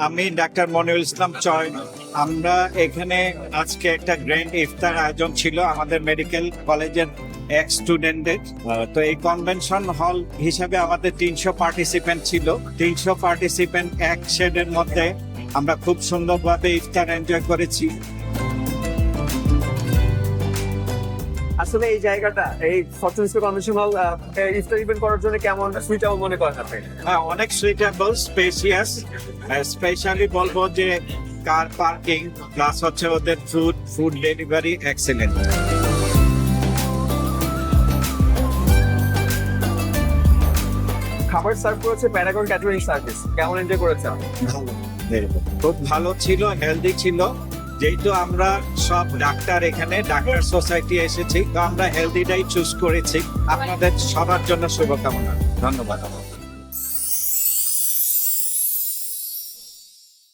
আমি ডাক্তার মনিরুল ইসলাম চয়। আমরা এখানে আজকে একটা গ্র্যান্ড ইফতার আয়োজন ছিল আমাদের মেডিকেল কলেজের এক স্টুডেন্টদের। তো এই কনভেনশন হল হিসাবে আমাদের 300 পার্টিসিপেন্ট ছিল। 300 পার্টিসিপেন্ট এক শেডের মধ্যে আমরা খুব সুন্দরভাবে ইফতার এনজয় করেছি। আসলে এই জায়গাটা এই ফরচুন স্কয়ার কনভেনশন হল ইফতার ইভেন্ট করার জন্য কেমন সুইটেবল মনে করেন আপনি? হ্যাঁ, অনেক সুইটেবল, স্পেশিয়াস। স্পেশালি বলবো যে কার পার্কিং প্লাস হচ্ছে ওদের ফুড ডেলিভারি এক্সেলেন্ট। খাবার সার্ভ করেছে প্যারাগন ক্যাটারিং সার্ভিস, কেমন এনজয় করেছেন? খুব ভালো ছিল, হেলদি ছিল। যেহেতু আমরা সব ডাক্তার এখানে ডাক্তার সোসাইটি এসেছি, তো আমরা হেলদিটাই চুজ করেছি। আপনাদের সবার জন্য শুভকামনা, ধন্যবাদ।